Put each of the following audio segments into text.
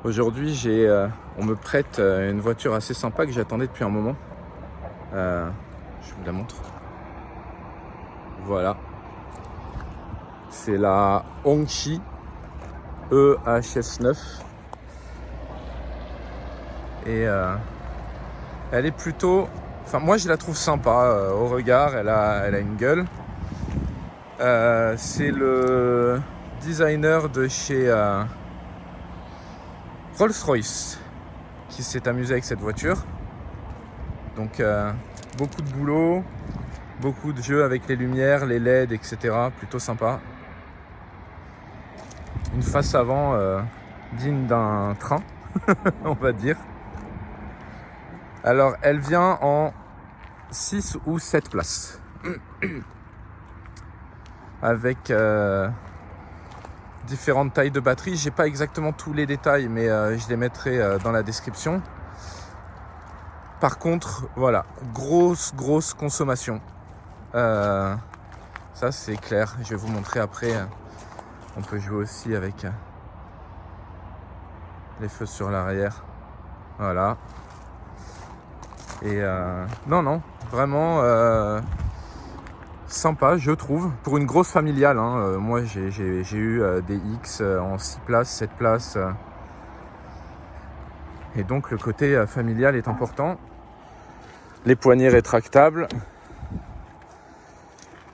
Aujourd'hui, on me prête une voiture assez sympa que j'attendais depuis un moment. Je vous la montre. Voilà. C'est la Hongqi EHS9. Et elle est plutôt... Enfin, moi, je la trouve sympa au regard. Elle a une gueule. C'est le designer de chez Rolls-Royce qui s'est amusé avec cette voiture. Donc, beaucoup de boulot, beaucoup de jeux avec les lumières, les LED, etc. Plutôt sympa. Une face avant digne d'un train, on va dire. Alors, elle vient en 6 ou 7 places. Avec différentes tailles de batterie. J'ai pas exactement tous les détails, mais je les mettrai dans la description. Par contre, voilà, grosse consommation. Ça, c'est clair. Je vais vous montrer après. On peut jouer aussi avec les feux sur l'arrière. Voilà. Et non, vraiment sympa, je trouve, pour une grosse familiale. Moi, j'ai eu des X en 6 places, 7 places. Et donc, le côté familial est important. Les poignées rétractables.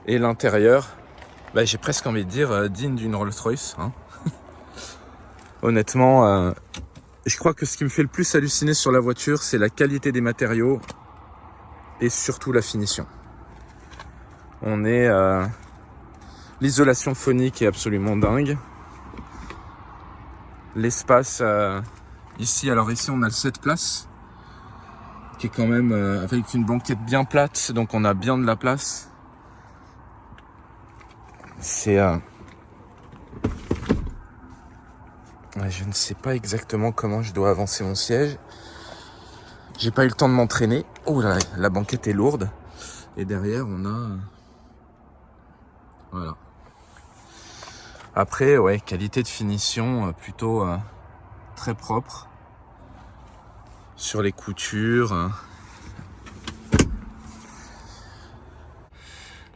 Et l'intérieur, j'ai presque envie de dire digne d'une Rolls-Royce. Honnêtement, je crois que ce qui me fait le plus halluciner sur la voiture, c'est la qualité des matériaux et surtout la finition. L'isolation phonique est absolument dingue. L'espace ici, alors ici on a le 7 places qui est quand même avec une banquette bien plate, donc on a bien de la place. C'est je ne sais pas exactement comment je dois avancer mon siège. J'ai pas eu le temps de m'entraîner. Oh là, la banquette est lourde. Et derrière on a voilà. Après, ouais, qualité de finition plutôt très propre sur les coutures.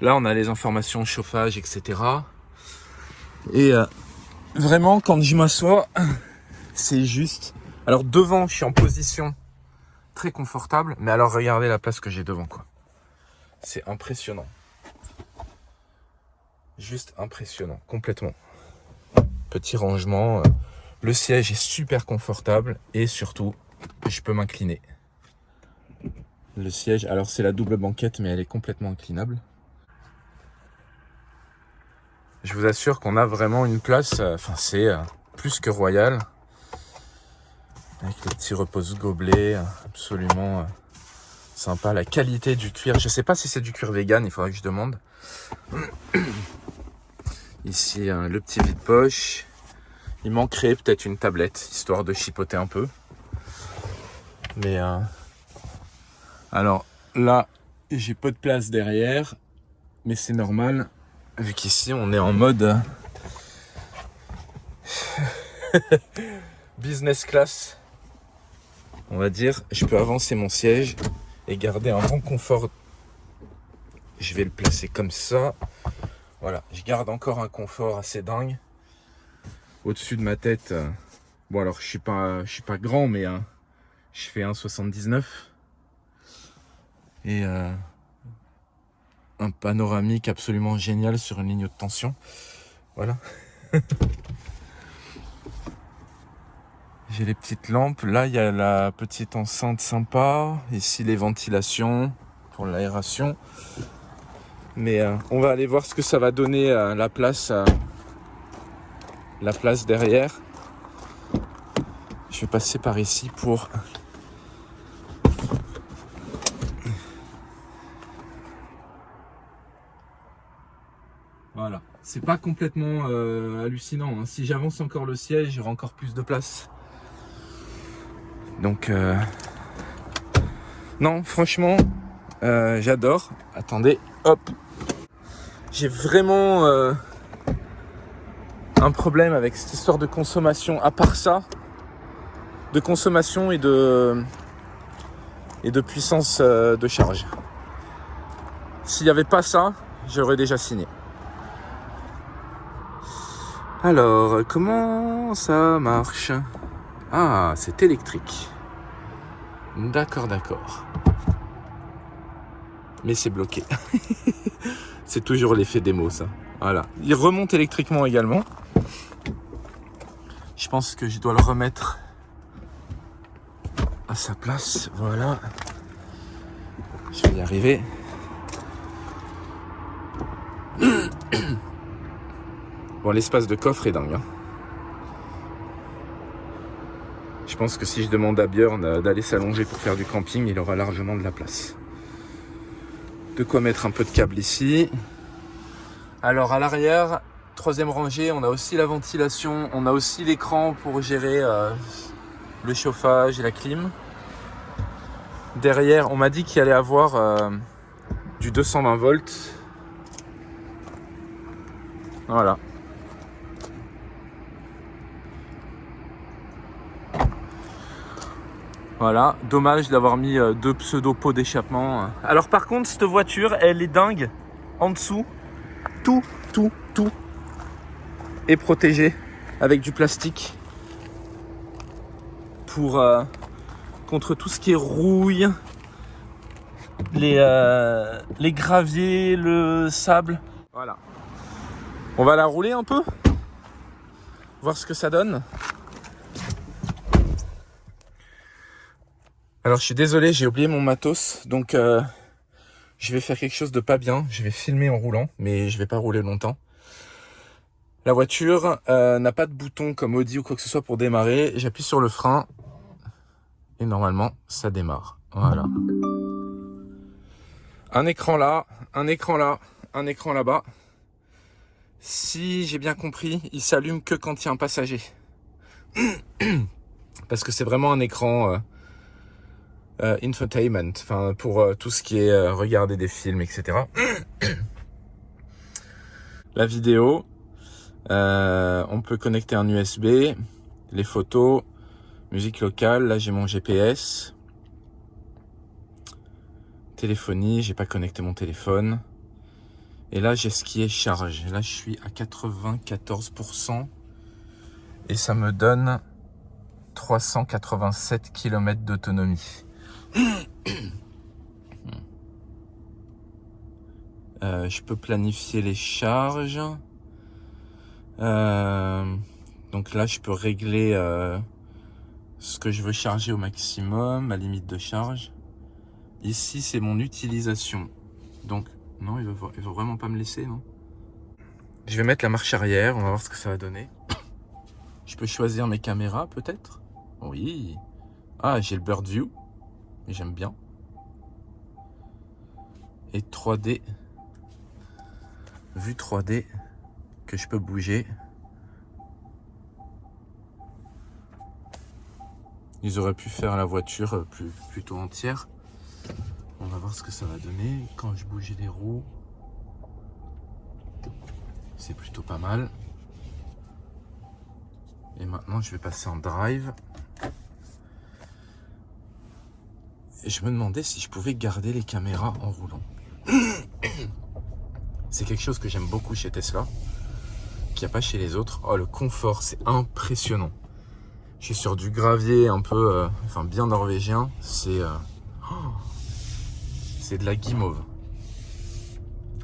Là, on a les informations chauffage, etc. Et vraiment, quand je m'assois, c'est juste. Alors devant, je suis en position très confortable, mais alors regardez la place que j'ai devant, quoi. C'est impressionnant. Juste impressionnant, complètement. Petit rangement. Le siège est super confortable et surtout, je peux m'incliner. Le siège, alors c'est la double banquette, mais elle est complètement inclinable. Je vous assure qu'on a vraiment une place, c'est plus que royal. Avec les petits repose-gobelets, absolument sympa. La qualité du cuir, je sais pas si c'est du cuir vegan, il faudra que je demande. Ici, le petit vide-poche. Il manquerait peut-être une tablette, histoire de chipoter un peu. Mais alors là, j'ai peu de place derrière, mais c'est normal, vu qu'ici on est en mode business class. On va dire, je peux avancer mon siège et garder un bon confort. Je vais le placer comme ça. Voilà, je garde encore un confort assez dingue. Au-dessus de ma tête, bon alors je suis pas grand, mais je fais 1,79. Et un panoramique absolument génial sur une ligne de tension. Voilà. J'ai les petites lampes. Là, il y a la petite enceinte sympa. Ici, les ventilations pour l'aération. Mais on va aller voir ce que ça va donner la place derrière. Je vais passer par ici pour... Voilà. C'est pas complètement hallucinant. Si j'avance encore le siège, j'aurai encore plus de place. Donc, non, franchement, j'adore. Attendez, hop. J'ai vraiment un problème avec cette histoire de consommation. À part ça, de consommation et de puissance de charge. S'il n'y avait pas ça, j'aurais déjà signé. Alors, comment ça marche? Ah, c'est électrique. D'accord, d'accord. Mais c'est bloqué. C'est toujours l'effet démo, ça. Voilà. Il remonte électriquement également. Je pense que je dois le remettre à sa place. Voilà. Je vais y arriver. Bon, l'espace de coffre est dingue. Hein. Je pense que si je demande à Björn d'aller s'allonger pour faire du camping, il aura largement de la place. De quoi mettre un peu de câble ici. Alors à l'arrière, troisième rangée, on a aussi la ventilation, on a aussi l'écran pour gérer le chauffage et la clim. Derrière, on m'a dit qu'il allait avoir du 220 volts. Voilà. Voilà, dommage d'avoir mis deux pseudo-pots d'échappement. Alors par contre, cette voiture, elle est dingue. En dessous, tout est protégé avec du plastique pour contre tout ce qui est rouille, les graviers, le sable. Voilà. On va la rouler un peu, voir ce que ça donne. Alors je suis désolé, j'ai oublié mon matos, donc je vais faire quelque chose de pas bien. Je vais filmer en roulant, mais je vais pas rouler longtemps. La voiture n'a pas de bouton comme Audi ou quoi que ce soit pour démarrer. J'appuie sur le frein et normalement ça démarre. Voilà. Un écran là, un écran là, un écran là-bas. Si j'ai bien compris, il s'allume que quand il y a un passager. Parce que c'est vraiment un écran infotainment, enfin pour tout ce qui est regarder des films, etc. La vidéo, on peut connecter un USB, les photos, musique locale. Là j'ai mon GPS, téléphonie, j'ai pas connecté mon téléphone. Et là j'ai ce qui est charge. Là je suis à 94% et ça me donne 387 km d'autonomie. Je peux planifier les charges. Donc là, je peux régler ce que je veux charger au maximum, ma limite de charge. Ici, c'est mon utilisation. Donc, non, il veut vraiment pas me laisser, non? Je vais mettre la marche arrière, on va voir ce que ça va donner. Je peux choisir mes caméras, peut-être? Oui. Ah, j'ai le Bird View. J'aime bien. Et 3D. Vue 3D que je peux bouger. Ils auraient pu faire la voiture plutôt entière. On va voir ce que ça va donner. Quand je bouge les roues, c'est plutôt pas mal. Et maintenant, je vais passer en drive. Et je me demandais si je pouvais garder les caméras en roulant. C'est quelque chose que j'aime beaucoup chez Tesla, qu'il n'y a pas chez les autres. Oh, le confort, c'est impressionnant. Je suis sur du gravier un peu, enfin bien norvégien. C'est de la guimauve.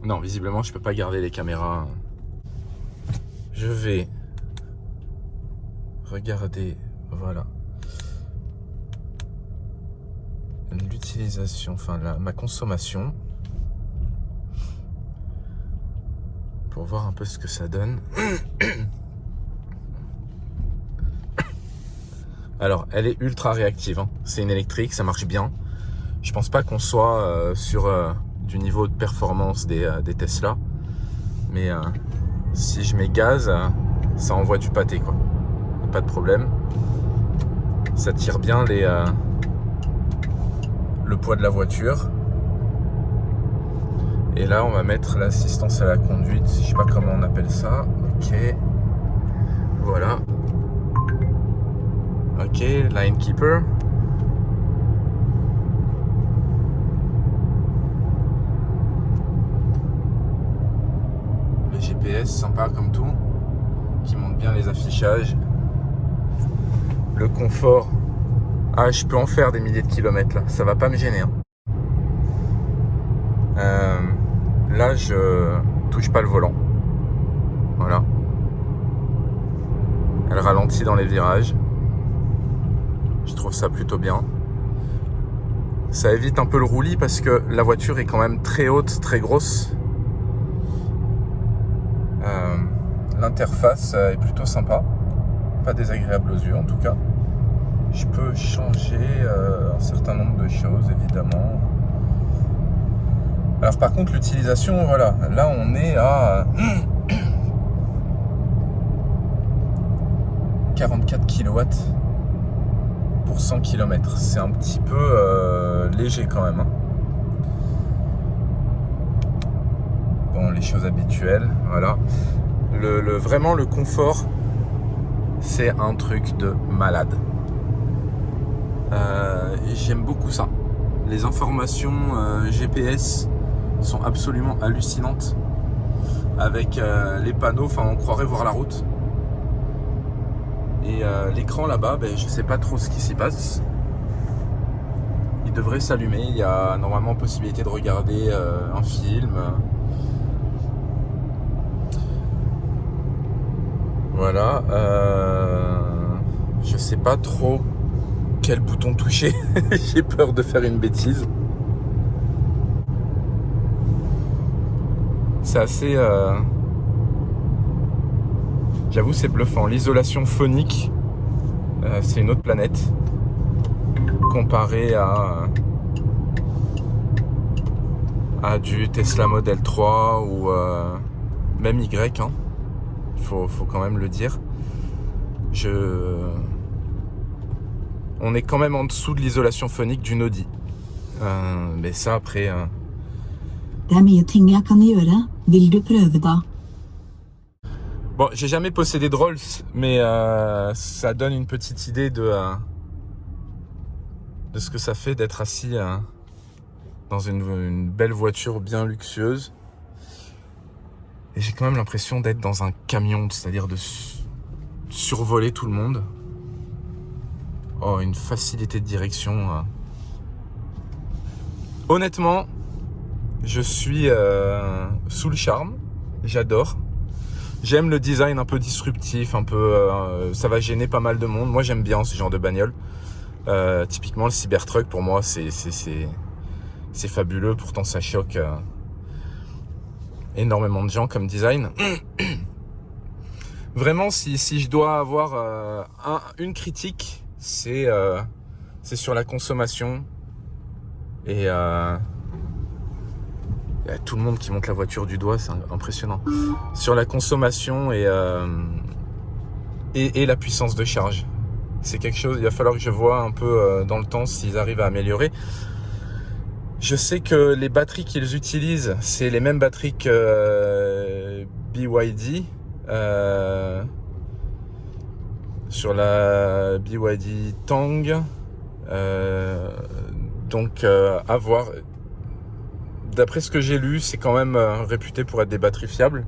Non, visiblement, je peux pas garder les caméras. Je vais regarder, voilà, l'utilisation, enfin ma consommation, pour voir un peu ce que ça donne. Alors, elle est ultra réactive, hein. C'est une électrique, ça marche bien. Je pense pas qu'on soit sur du niveau de performance des Tesla, mais si je mets gaz, ça envoie du pâté, quoi. Pas de problème. Ça tire bien le poids de la voiture. Et là, on va mettre l'assistance à la conduite. Je sais pas comment on appelle ça. Ok. Voilà. Ok, Line Keeper. Le GPS, sympa comme tout, qui montre bien les affichages. Le confort. Ah, je peux en faire des milliers de kilomètres là, ça va pas me gêner. Hein. Là, je touche pas le volant. Voilà. Elle ralentit dans les virages. Je trouve ça plutôt bien. Ça évite un peu le roulis parce que la voiture est quand même très haute, très grosse. L'interface est plutôt sympa. Pas désagréable aux yeux en tout cas. Je peux changer un certain nombre de choses évidemment. Alors par contre l'utilisation, voilà, là on est à 44 kW pour 100 km. C'est un petit peu léger quand même. Hein. Bon, les choses habituelles, voilà. Vraiment le confort, c'est un truc de malade. J'aime beaucoup ça. Les informations GPS sont absolument hallucinantes. Avec les panneaux, enfin on croirait voir la route. Et l'écran là-bas, ben, je sais pas trop ce qui s'y passe. Il devrait s'allumer. Il y a normalement possibilité de regarder un film. Voilà. Je sais pas trop quel bouton toucher. J'ai peur de faire une bêtise. C'est assez... J'avoue, c'est bluffant. L'isolation phonique, c'est une autre planète. Comparé à du Tesla Model 3 ou même Y. Hein. Faut quand même le dire. On est quand même en dessous de l'isolation phonique d'une Audi. Mais ça après... Det mye ting jeg kan gjøre. Vil du prøve da? Bon, j'ai jamais possédé de Rolls, mais ça donne une petite idée de ce que ça fait d'être assis dans une belle voiture bien luxueuse. Et j'ai quand même l'impression d'être dans un camion, c'est-à-dire de survoler tout le monde. Oh, une facilité de direction. Honnêtement, je suis sous le charme. J'adore. J'aime le design un peu disruptif, un peu, ça va gêner pas mal de monde. Moi, j'aime bien ce genre de bagnole. Typiquement, le Cybertruck, pour moi, c'est fabuleux. Pourtant, ça choque énormément de gens comme design. Vraiment, si je dois avoir une critique, c'est sur la consommation. Et il y a tout le monde qui monte la voiture du doigt, c'est impressionnant. Sur la consommation et la puissance de charge. C'est quelque chose, il va falloir que je vois un peu dans le temps s'ils arrivent à améliorer. Je sais que les batteries qu'ils utilisent, c'est les mêmes batteries que BYD. Sur la BYD Tang. Donc à voir. D'après ce que j'ai lu, c'est quand même réputé pour être des batteries fiables.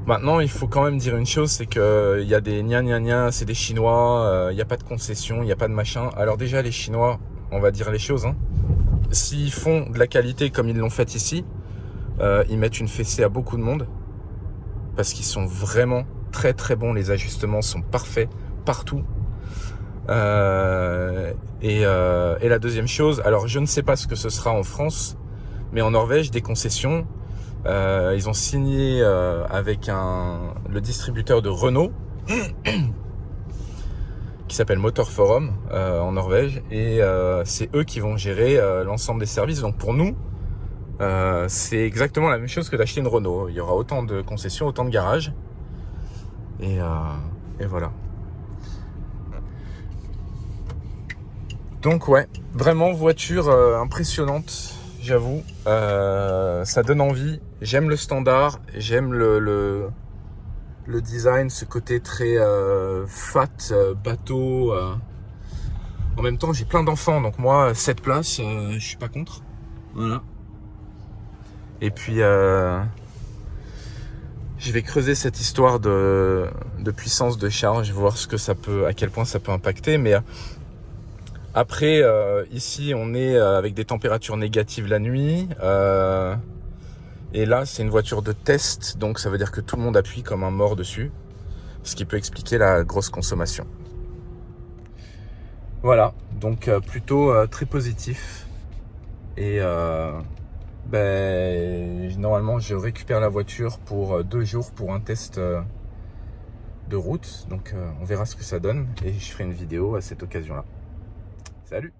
Maintenant, il faut quand même dire une chose, c'est qu'il y a des gna, c'est des Chinois, il n'y a pas de concession, il n'y a pas de machin. Alors déjà, les Chinois, on va dire les choses, hein. S'ils font de la qualité comme ils l'ont fait ici, ils mettent une fessée à beaucoup de monde. Parce qu'ils sont vraiment très très bons, les ajustements sont parfaits, partout. Et la deuxième chose, alors je ne sais pas ce que ce sera en France, mais en Norvège, des concessions, ils ont signé avec le distributeur de Renault, qui s'appelle Motor Forum en Norvège, et c'est eux qui vont gérer l'ensemble des services. Donc pour nous, c'est exactement la même chose que d'acheter une Renault. Il y aura autant de concessions, autant de garages, et voilà. Donc ouais, vraiment voiture impressionnante, j'avoue. Ça donne envie. J'aime le standard, j'aime le design, ce côté très fat, bateau. En même temps, j'ai plein d'enfants, donc moi, 7 places, je suis pas contre. Voilà. Et puis, je vais creuser cette histoire de puissance de charge, voir ce que ça peut, à quel point ça peut impacter. Mais après, ici, on est avec des températures négatives la nuit. Et là, c'est une voiture de test, donc ça veut dire que tout le monde appuie comme un mort dessus, ce qui peut expliquer la grosse consommation. Voilà, donc plutôt très positif. Et normalement, je récupère la voiture pour 2 jours pour un test de route. Donc on verra ce que ça donne et je ferai une vidéo à cette occasion-là. Salut!